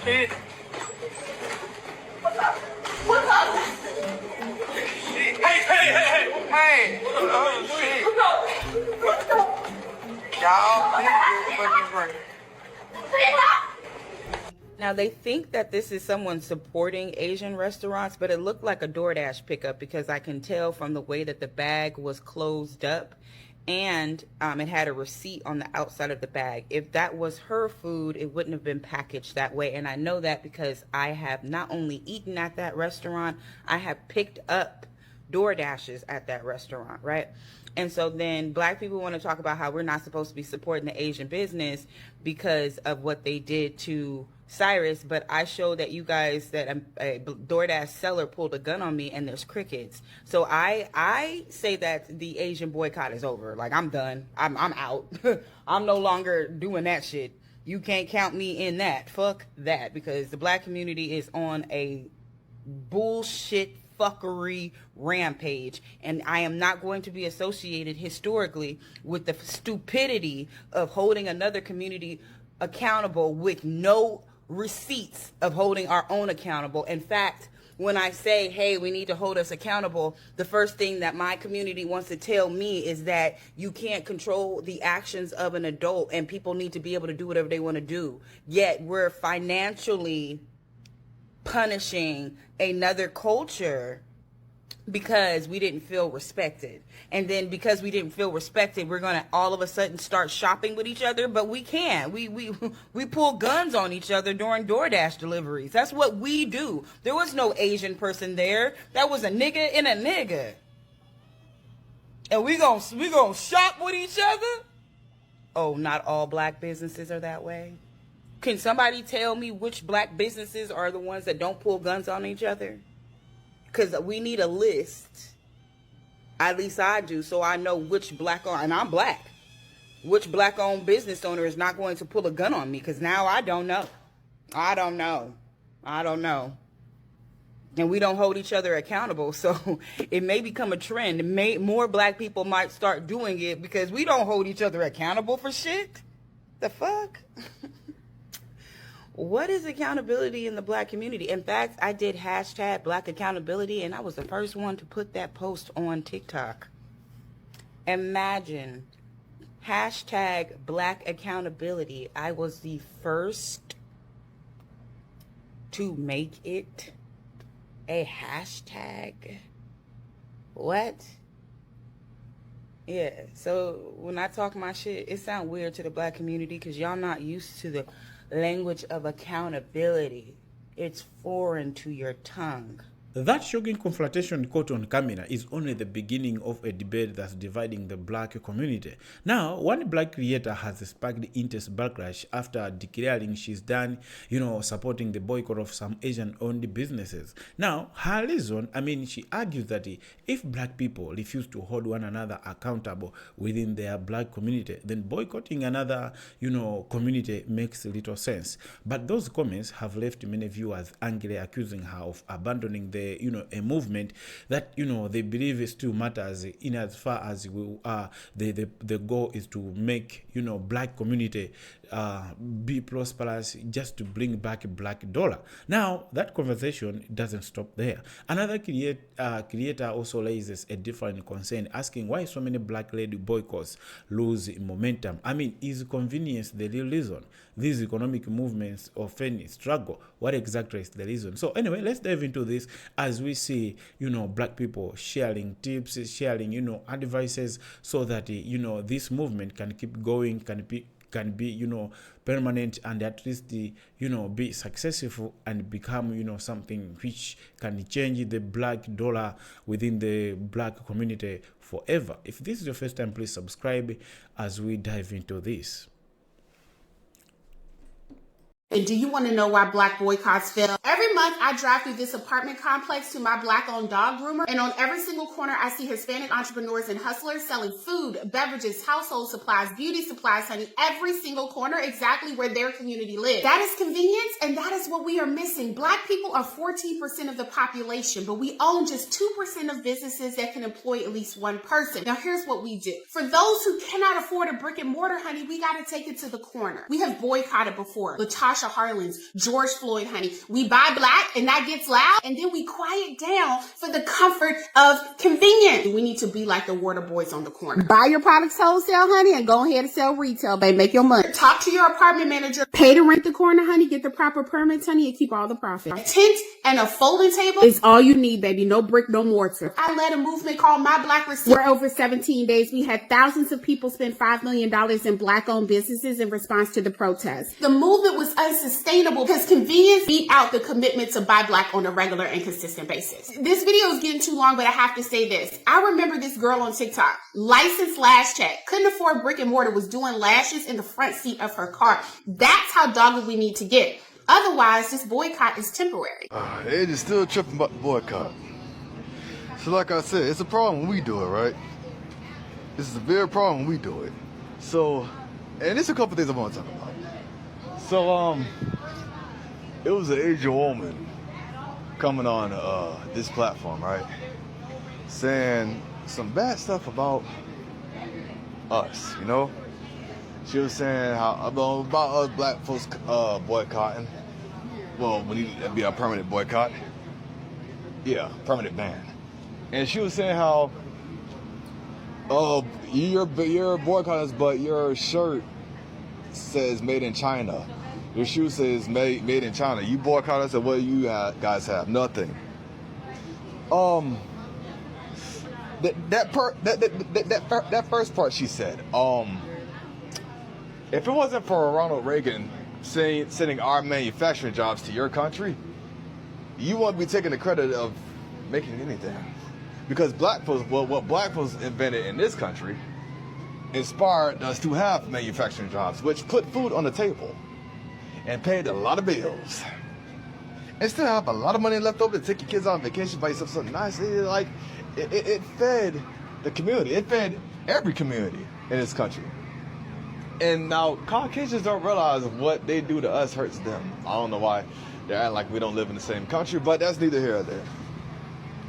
shit. What's up? Hey! Oh, shit. Y'all, this fucking great. Now, they think that this is someone supporting Asian restaurants, but it looked like a DoorDash pickup because I can tell from the way that the bag was closed up, and it had a receipt on the outside of the bag. If that was her food, it wouldn't have been packaged that way. And I know that because I have not only eaten at that restaurant, I have picked up DoorDashes at that restaurant, right? And so then black people want to talk about how we're not supposed to be supporting the Asian business because of what they did to Cyrus, but I showed that you guys that a DoorDash seller pulled a gun on me and there's crickets. So I say that the Asian boycott is over. Like, I'm done. I'm out. I'm no longer doing that shit. You can't count me in that. Fuck that, because the black community is on a bullshit fuckery rampage, and I am not going to be associated historically with the stupidity of holding another community accountable with no receipts of holding our own accountable. In fact, when I say, hey, we need to hold us accountable, the first thing that my community wants to tell me is that you can't control the actions of an adult and people need to be able to do whatever they want to do. Yet we're financially punishing another culture because we didn't feel respected. And then because we didn't feel respected, we're going to all of a sudden start shopping with each other. But we can't. We pull guns on each other during DoorDash deliveries. That's what we do. There was no Asian person there. That was a nigga and a nigga. And we gonna shop with each other? Oh, not all black businesses are that way? Can somebody tell me which black businesses are the ones that don't pull guns on each other? Because we need a list. At least I do, so I know which black-owned, and I'm black, which black-owned business owner is not going to pull a gun on me, because now I don't know. I don't know. And we don't hold each other accountable, so it may become a trend. More black people might start doing it because we don't hold each other accountable for shit. The fuck? What is accountability in the black community? In fact, I did hashtag black accountability, and I was the first one to put that post on TikTok. Imagine, hashtag black accountability. I was the first to make it a hashtag. What? Yeah, so when I talk my shit, it sounds weird to the black community because y'all not used to the language of accountability. It's foreign to your tongue. That shocking confrontation caught on camera is only the beginning of a debate that's dividing the black community. Now, one black creator has sparked intense backlash after declaring she's done, supporting the boycott of some Asian-owned businesses. Now, her reason, she argues that if black people refuse to hold one another accountable within their black community, then boycotting another, community makes little sense. But those comments have left many viewers angry, accusing her of abandoning the a movement that they believe still matters in as far as the goal is to make black community be prosperous, just to bring back black dollar. Now that conversation doesn't stop there. Another creator also raises a different concern, asking why so many black-led boycotts lose momentum. Is convenience the real reason? These economic movements often struggle. What exactly is the reason? So anyway, let's dive into this as we see, black people sharing tips, sharing, advices, so that, this movement can keep going, can be permanent, and at least be successful and become something which can change the black dollar within the black community forever. If this is your first time, please subscribe as we dive into this. And do you want to know why black boycotts fail? Every month, I drive through this apartment complex to my black-owned dog groomer, and on every single corner, I see Hispanic entrepreneurs and hustlers selling food, beverages, household supplies, beauty supplies, honey, every single corner exactly where their community lives. That is convenience, and that is what we are missing. Black people are 14% of the population, but we own just 2% of businesses that can employ at least one person. Now, here's what we do. For those who cannot afford a brick and mortar, honey, we got to take it to the corner. We have boycotted before. Latasha Tasha Harlins, George Floyd, honey. We buy black and that gets loud, and then we quiet down for the comfort of convenience. We need to be like the water boys on the corner. Buy your products wholesale, honey, and go ahead and sell retail, babe. Make your money. Talk to your apartment manager. Pay to rent the corner, honey. Get the proper permits, honey, and keep all the profit. A tent and a folding table is all you need, baby. No brick, no mortar. I led a movement called My Black Receipt. For over 17 days, we had thousands of people spend $5 million in black-owned businesses in response to the protests. The movement was unsustainable because convenience beat out the commitment to buy black on a regular and consistent basis. This video is getting too long, but I have to say this. I remember this girl on TikTok, licensed lash check, couldn't afford brick and mortar, was doing lashes in the front seat of her car. That's how dogged we need to get. Otherwise, this boycott is temporary. It is still tripping about the boycott. So like I said, it's a problem when we do it, right? This is a very problem when we do it. So, and there's a couple things I want to talk about. So, it was an Asian woman coming on this platform, right? Saying some bad stuff about us, you know? She was saying how about us black folks boycotting. Well, we need to be a permanent boycott. Yeah, permanent ban. And she was saying how, oh, you're boycotting, but your shirt says made in China. Your shoe says made in China. You boycott us, and what do you guys have? Nothing. That first part she said. If it wasn't for Ronald Reagan sending our manufacturing jobs to your country, you won't be taking the credit of making anything. Because black folks, well, what black folks invented in this country inspired us to have manufacturing jobs, which put food on the table and paid a lot of bills. And still have a lot of money left over to take your kids on vacation, buy yourself something nice. It fed the community. It fed every community in this country. And now Caucasians don't realize what they do to us hurts them. I don't know why they're acting like we don't live in the same country, but that's neither here nor there.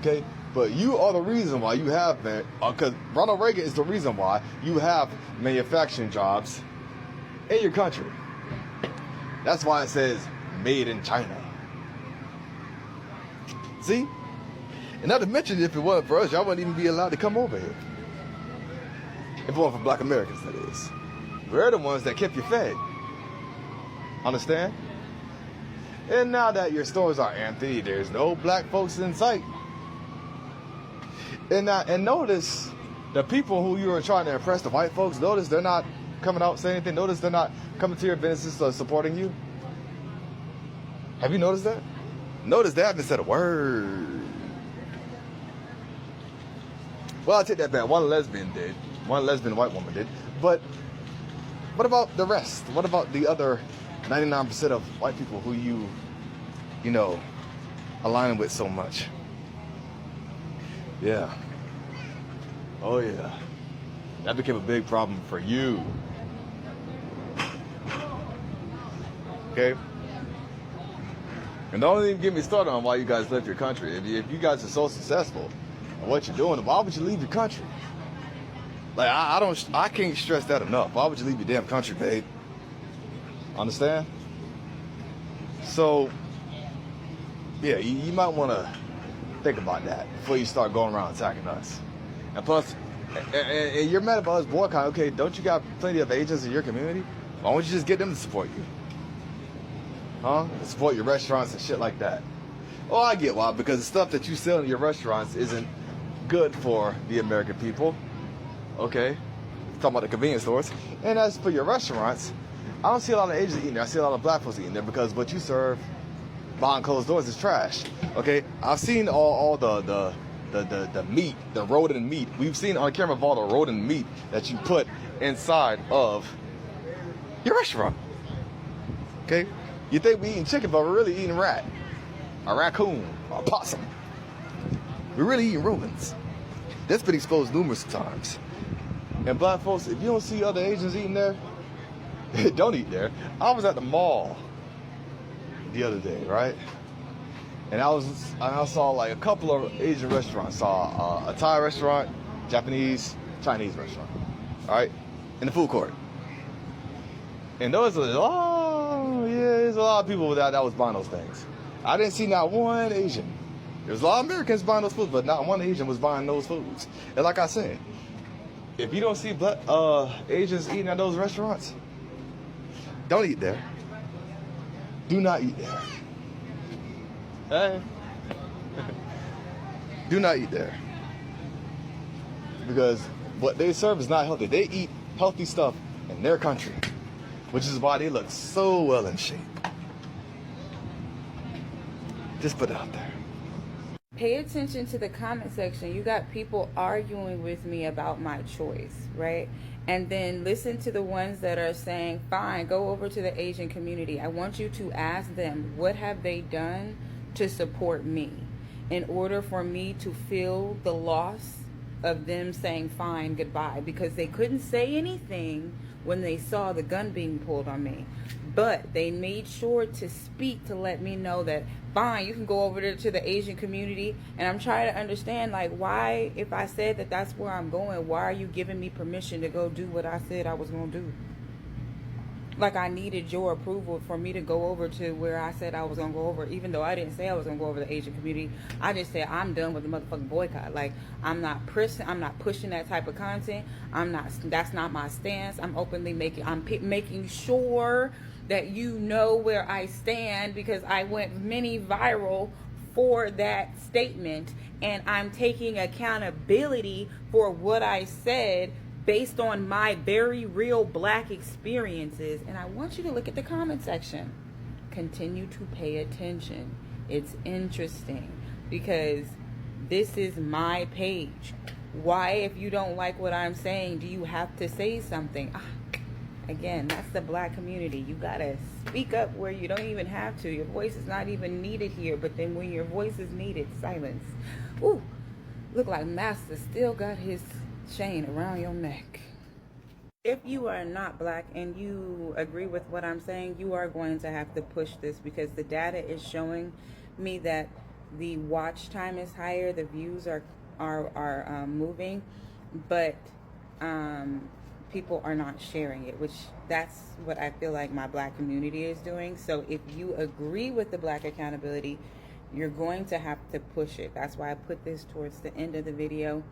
Okay? But you are the reason why you have, because Ronald Reagan is the reason why you have manufacturing jobs in your country. That's why it says made in China. See? And not to mention, if it wasn't for us, y'all wouldn't even be allowed to come over here. If it wasn't for black Americans, that is. We're the ones that kept you fed. Understand? And now that your stores are empty, there's no black folks in sight. And notice the people who you are trying to impress, the white folks, notice they're not coming out saying anything. Notice they're not coming to your businesses supporting you. Have you noticed that? Notice they haven't said a word. Well, I take that back. One lesbian did. One lesbian white woman did. But what about the rest? What about the other 99% of white people who you know, align with so much? Yeah. Oh yeah. That became a big problem for you. Okay? And don't even get me started on why you guys left your country. If you guys are so successful at what you're doing, why would you leave your country? Like, I can't stress that enough. Why would you leave your damn country, babe? Understand? So, yeah, you might want to think about that before you start going around attacking us. And plus, and you're mad about us boycotting. Okay, don't you got plenty of agents in your community? Why don't you just get them to support you? Huh? To support your restaurants and shit like that. Oh, I get why. Because the stuff that you sell in your restaurants isn't good for the American people. Okay? Talking about the convenience stores. And as for your restaurants, I don't see a lot of Asians eating there. I see a lot of black folks eating there because what you serve behind closed doors is trash. Okay? I've seen all the meat, the rodent meat. We've seen on camera of all the rodent meat that you put inside of your restaurant. Okay? You think we eating chicken, but we're really eating rat. A raccoon, or a possum. We're really eating ruins. That's been exposed numerous times. And black folks, if you don't see other Asians eating there, don't eat there. I was at the mall the other day, right? And I saw like a couple of Asian restaurants. Saw a Thai restaurant, Japanese, Chinese restaurant, all right, in the food court. And those are, oh yeah, there's a lot of people that was buying those things. I didn't see not one Asian. There's a lot of Americans buying those foods, but not one Asian was buying those foods. And like I said, if you don't see Asians eating at those restaurants, don't eat there. Do not eat there. Hey. Do not eat there. Because what they serve is not healthy. They eat healthy stuff in their country, which is why they look so well in shape. Just put it out there. Pay attention to the comment section. You got people arguing with me about my choice, right? And then listen to the ones that are saying, fine, go over to the Asian community. I want you to ask them, what have they done to support me in order for me to feel the loss of them saying, fine, goodbye? Because they couldn't say anything when they saw the gun being pulled on me. But they made sure to speak to let me know that, fine, you can go over there to the Asian community. And I'm trying to understand, like, why, if I said that that's where I'm going, why are you giving me permission to go do what I said I was going to do? Like, I needed your approval for me to go over to where I said I was going to go over, even though I didn't say I was going to go over to the Asian community. I just said I'm done with the motherfucking boycott. Like, I'm not pushing that type of content. That's not my stance. I'm openly making sure that you know where I stand, because I went mini viral for that statement, and I'm taking accountability for what I said based on my very real Black experiences. And I want you to look at the comment section. Continue to pay attention. It's interesting because this is my page. Why, if you don't like what I'm saying, do you have to say something? Again, that's the Black community. You gotta speak up where you don't even have to. Your voice is not even needed here, but then when your voice is needed, silence. Ooh, look like Master still got his chain around your neck. If you are not Black and you agree with what I'm saying, you are going to have to push this, because the data is showing me that the watch time is higher, the views are moving, but people are not sharing it, which that's what I feel like my Black community is doing. So if you agree with the Black accountability, you're going to have to push it. That's why I put this towards the end of the video,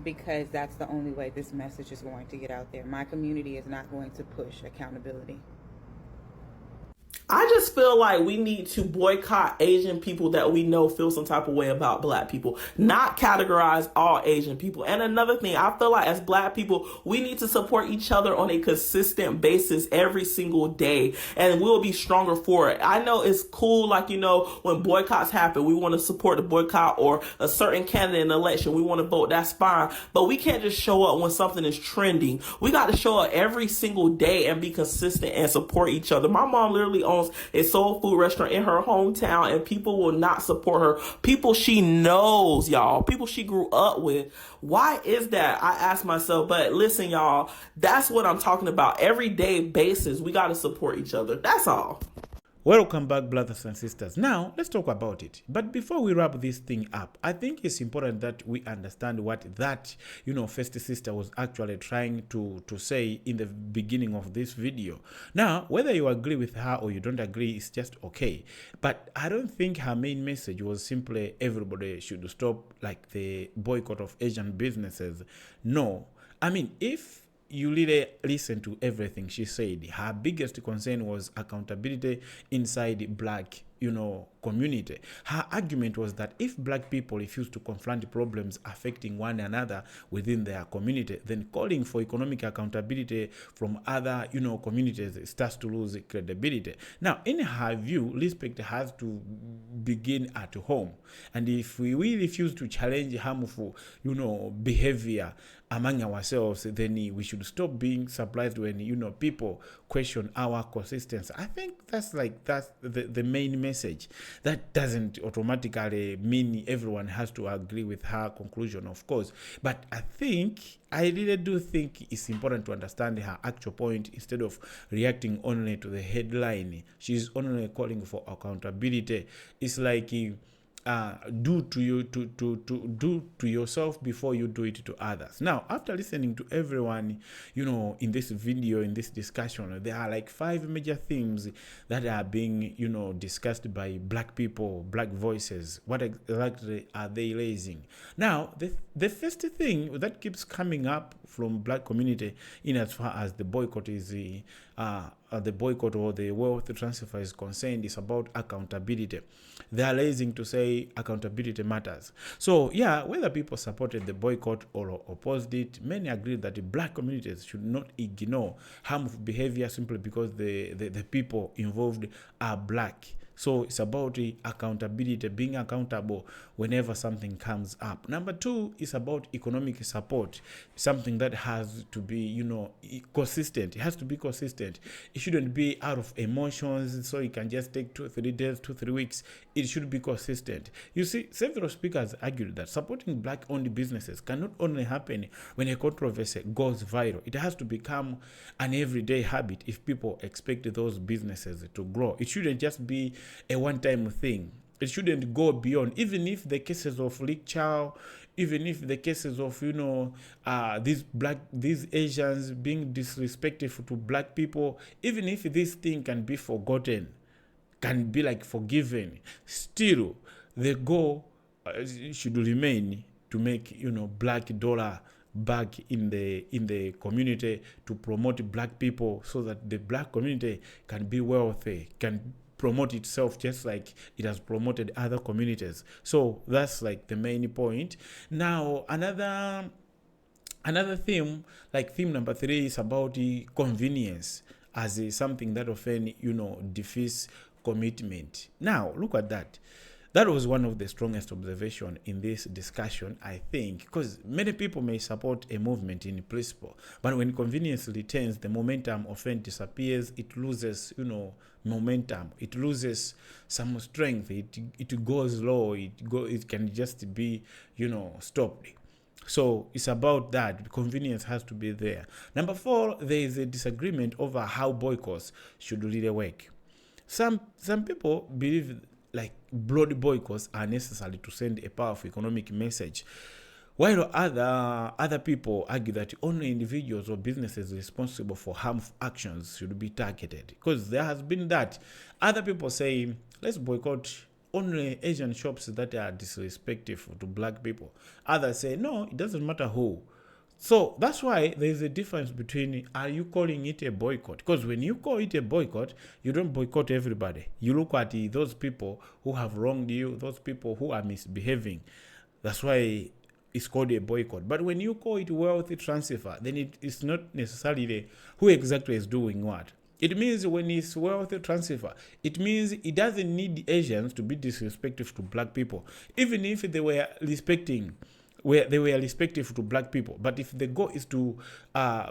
because that's the only way this message is going to get out there. My community is not going to push accountability. I just feel like we need to boycott Asian people that we know feel some type of way about Black people, not categorize all Asian people. And another thing, I feel like as Black people, we need to support each other on a consistent basis every single day, and we'll be stronger for it. I know it's cool, like, you know, when boycotts happen, we want to support the boycott or a certain candidate in an election, we want to vote, that's fine. But we can't just show up when something is trending. We got to show up every single day and be consistent and support each other. My mom literally owns a soul food restaurant in her hometown, and people will not support her. People she knows, y'all. People she grew up with. Why is that? I ask myself. But listen, y'all, that's what I'm talking about. Everyday basis, we got to support each other. That's all. Welcome back, brothers and sisters. Now, let's talk about it. But before we wrap this thing up, I think it's important that we understand what that, first sister was actually trying to say in the beginning of this video. Now, whether you agree with her or you don't agree, it's just okay. But I don't think her main message was simply everybody should stop, like, the boycott of Asian businesses. No. I mean, if you really listen to everything she said, her biggest concern was accountability inside the Black community. Her argument was that if Black people refuse to confront problems affecting one another within their community, then calling for economic accountability from other communities starts to lose credibility. Now, in her view, respect has to begin at home, and if we refuse to challenge harmful behavior among ourselves, then we should stop being surprised when people question our consistency. I think that's the main message. That doesn't automatically mean everyone has to agree with her conclusion, of course, but I really do think it's important to understand her actual point instead of reacting only to the headline. She's only calling for accountability. It's like do to you to do to yourself before you do it to others. Now, after listening to everyone, in this video, in this discussion, there are like 5 major themes that are being, discussed by black people, black voices. What exactly are they raising? Now, the first thing that keeps coming up from black community, in as far as the boycott is the boycott or the wealth transfer is concerned, is about accountability. They are raising to say accountability matters. So yeah, whether people supported the boycott or opposed it, many agree that the black communities should not ignore harmful behavior simply because the people involved are black. So it's about accountability, being accountable whenever something comes up. Number 2 is about economic support, something that has to be, consistent. It has to be consistent. It shouldn't be out of emotions, so it can just take 2-3 days, 2-3 weeks. It should be consistent. You see, several speakers argued that supporting black-owned businesses cannot only happen when a controversy goes viral. It has to become an everyday habit if people expect those businesses to grow. It shouldn't just be a one-time thing. It shouldn't go beyond, even if the cases of Lee Chow, even if the cases of these Asians being disrespectful to black people, even if this thing can be forgotten, can be like forgiven, still the goal should remain to make black dollar back in the community, to promote black people so that the black community can be wealthy, can promote itself just like it has promoted other communities. So that's like the main point. Now another theme, like theme number 3, is about the convenience as something that often defeats commitment. Now look at that. That was one of the strongest observations in this discussion, I think, because many people may support a movement in principle, but when convenience returns, the momentum often disappears. It loses, momentum. It loses some strength. It goes low. It can just be, stopped. So it's about that. Convenience has to be there. Number 4, there is a disagreement over how boycotts should really work. Some people believe like broad boycotts are necessary to send a powerful economic message, while other people argue that only individuals or businesses responsible for harmful actions should be targeted. Because there has been that. Other people say, let's boycott only Asian shops that are disrespectful to black people. Others say, no, it doesn't matter who. So that's why there's a difference between, are you calling it a boycott? Because when you call it a boycott, you don't boycott everybody. You look at those people who have wronged you, those people who are misbehaving. That's why it's called a boycott. But when you call it wealth transfer, then it's not necessarily who exactly is doing what. It means when it's wealth transfer, it means it doesn't need Asians to be disrespectful to black people, even if they were respectful to black people. But if the goal is to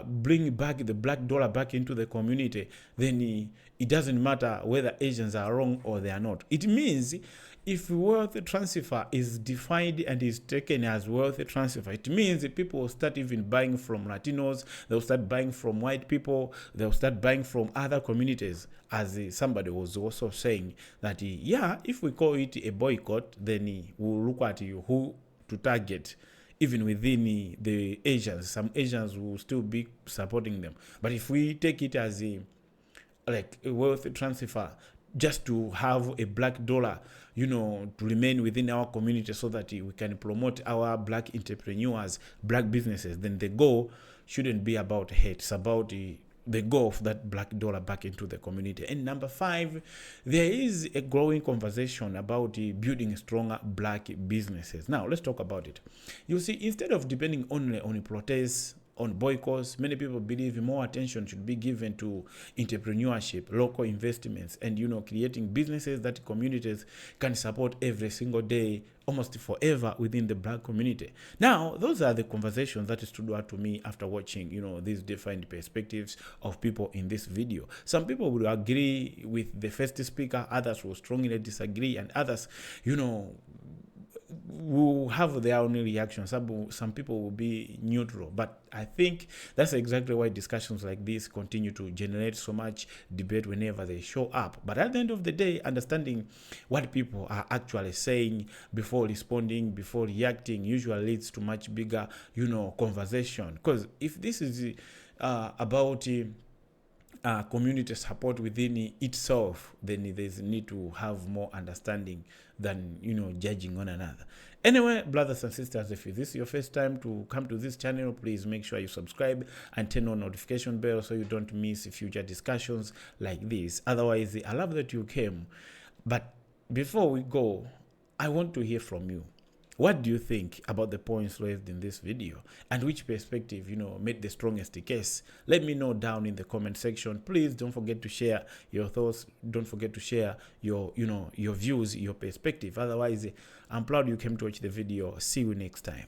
bring back the black dollar back into the community, then it doesn't matter whether Asians are wrong or they are not. It means if wealth transfer is defined and is taken as wealth transfer, it means that people will start even buying from Latinos, they'll start buying from white people, they'll start buying from other communities. As somebody was also saying that, if we call it a boycott, then we'll look at who to target. Even within the Asians, some Asians will still be supporting them. But if we take it as a wealth transfer, just to have a black dollar, to remain within our community so that we can promote our black entrepreneurs, black businesses, then the goal shouldn't be about hate. It's about the goal of that black dollar back into the community. And number 5, there is a growing conversation about building stronger black businesses. Now, let's talk about it. You see, instead of depending only on protests, on boycotts, many people believe more attention should be given to entrepreneurship, local investments, and creating businesses that communities can support every single day, almost forever within the black community. Now, those are the conversations that stood out to me after watching, these different perspectives of people in this video. Some people will agree with the first speaker, others will strongly disagree, and others, will have their own reaction. Some people will be neutral, but I think that's exactly why discussions like this continue to generate so much debate whenever they show up. But at the end of the day, understanding what people are actually saying before responding, before reacting, usually leads to much bigger, conversation. Because if this is about community support within itself, then there's a need to have more understanding than judging one another. Anyway, brothers and sisters, if this is your first time to come to this channel, please make sure you subscribe and turn on notification bell so you don't miss future discussions like this. Otherwise, I love that you came, but before we go, I want to hear from you. What do you think about the points raised in this video, and which perspective, made the strongest case? Let me know down in the comment section. Please don't forget to share your thoughts. Don't forget to share your, your views, your perspective. Otherwise, I'm proud you came to watch the video. See you next time.